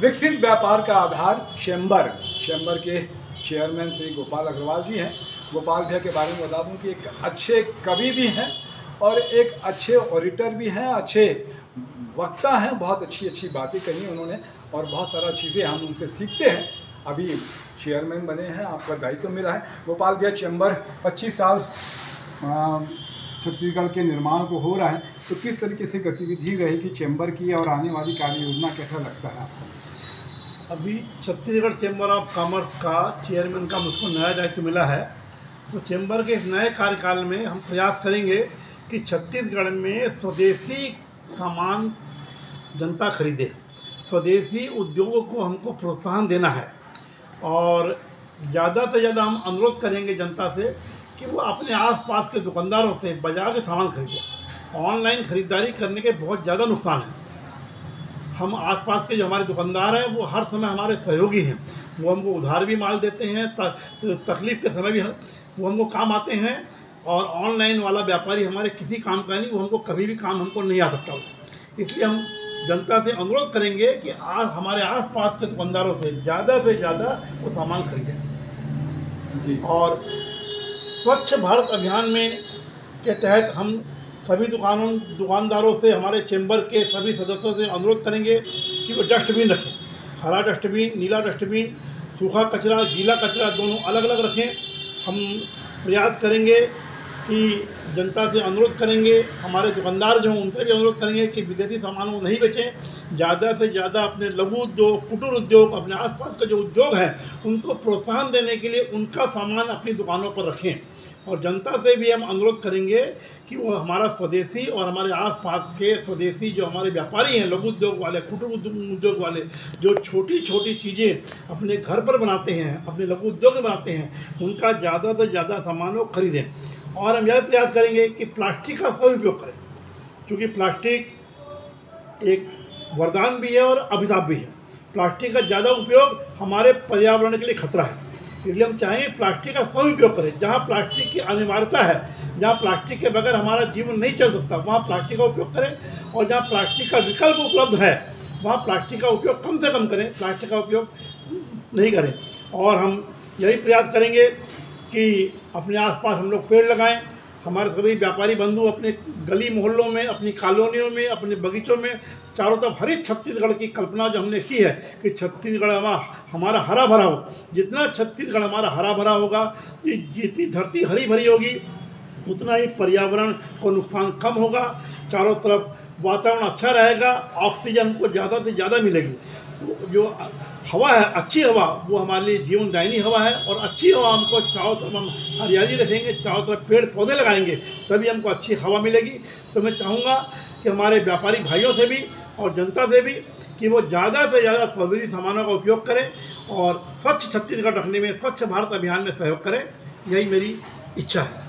विकसित व्यापार का आधार चैम्बर के चेयरमैन श्री गोपाल अग्रवाल जी हैं। गोपाल भैया के बारे में बता दूं कि एक अच्छे कवि भी हैं और एक अच्छे ऑडिटर भी हैं, अच्छे वक्ता हैं। बहुत अच्छी अच्छी बातें कही उन्होंने और बहुत सारा चीज़ें हम उनसे सीखते हैं। अभी चेयरमैन बने हैं, आपका दायित्व मिला है। गोपाल भैया, चैम्बर 25 साल छत्तीसगढ़ के निर्माण को हो रहा है, तो किस तरीके से गतिविधि रहेगी चैम्बर की और आने वाली कार्य योजना कैसा लगता है आपको? अभी छत्तीसगढ़ चैम्बर ऑफ कॉमर्स का चेयरमैन का मुझको नया दायित्व मिला है। तो चैम्बर के इस नए कार्यकाल में हम प्रयास करेंगे कि छत्तीसगढ़ में स्वदेशी सामान जनता खरीदे, स्वदेशी उद्योगों को हमको प्रोत्साहन देना है और ज़्यादा से ज़्यादा हम अनुरोध करेंगे जनता से कि वो अपने आसपास के दुकानदारों से बाज़ार से सामान खरीदें। ऑनलाइन ख़रीदारी करने के बहुत ज़्यादा नुकसान हैं। हम आसपास के जो हमारे दुकानदार हैं वो हर समय हमारे सहयोगी हैं। वो हमको उधार भी माल देते हैं, तकलीफ़ के समय भी वो हमको काम आते हैं। और ऑनलाइन वाला व्यापारी हमारे किसी काम का नहीं, वो हमको कभी भी काम हमको नहीं आ सकता। इसलिए हम जनता से अनुरोध करेंगे कि आज हमारे आसपास के दुकानदारों से ज़्यादा वो सामान खरीदें जी। और स्वच्छ भारत अभियान में के तहत हम सभी दुकानदारों से, हमारे चैम्बर के सभी सदस्यों से अनुरोध करेंगे कि वो डस्टबिन रखें। हरा डस्टबिन, नीला डस्टबिन, सूखा कचरा, गीला कचरा दोनों अलग अलग रखें। हम प्रयास करेंगे कि जनता से अनुरोध करेंगे, हमारे दुकानदार जो हैं उनसे भी अनुरोध करेंगे कि विदेशी सामानों नहीं बेचें। ज़्यादा से ज़्यादा अपने लघु उद्योग, कुटीर उद्योग, अपने आसपास के जो उद्योग हैं उनको प्रोत्साहन देने के लिए उनका सामान अपनी दुकानों पर रखें। और जनता से भी हम अनुरोध करेंगे कि वो हमारा स्वदेशी और हमारे आसपास के स्वदेशी जो हमारे व्यापारी हैं, लघु उद्योग वाले, कुटीर उद्योग वाले, जो छोटी छोटी चीज़ें अपने घर पर बनाते हैं, अपने लघु उद्योग में बनाते हैं, उनका ज़्यादा से ज़्यादा सामान वो खरीदें। और हम यह प्रयास करेंगे कि प्लास्टिक का सही उपयोग करें, क्योंकि प्लास्टिक एक वरदान भी है और अभिशाप भी है। प्लास्टिक का ज़्यादा उपयोग हमारे पर्यावरण के लिए खतरा है। इसलिए हम चाहेंगे प्लास्टिक का सही उपयोग करें। जहाँ प्लास्टिक की अनिवार्यता है, जहाँ प्लास्टिक के बगैर हमारा जीवन नहीं चल सकता, वहाँ प्लास्टिक का उपयोग करें। और जहाँ प्लास्टिक का विकल्प उपलब्ध है वहाँ प्लास्टिक का उपयोग कम से कम करें, प्लास्टिक का उपयोग नहीं करें। और हम यही प्रयास करेंगे कि अपने आसपास हम लोग पेड़ लगाएं। हमारे सभी व्यापारी बंधु अपने गली मोहल्लों में, अपनी कॉलोनियों में, अपने बगीचों में चारों तरफ हरित छत्तीसगढ़ की कल्पना जो हमने की है कि छत्तीसगढ़ हमारा हरा भरा हो। जितना छत्तीसगढ़ हमारा हरा भरा होगा, जितनी धरती हरी भरी होगी, उतना ही पर्यावरण को नुकसान कम होगा, चारों तरफ वातावरण अच्छा रहेगा, ऑक्सीजन हमको ज़्यादा से ज़्यादा मिलेगी। जो हवा है, अच्छी हवा, वो हमारे लिए जीवनदायिनी हवा है। और अच्छी हवा हमको चारों तरफ हम हरियाली रखेंगे, चारों तरफ पेड़ पौधे लगाएंगे, तभी हमको अच्छी हवा मिलेगी। तो मैं चाहूँगा कि हमारे व्यापारी भाइयों से भी और जनता से भी कि वो ज़्यादा से ज़्यादा स्वदेशी सामानों का उपयोग करें और स्वच्छ छत्तीसगढ़ रखने में, स्वच्छ भारत अभियान में सहयोग करें। यही मेरी इच्छा है।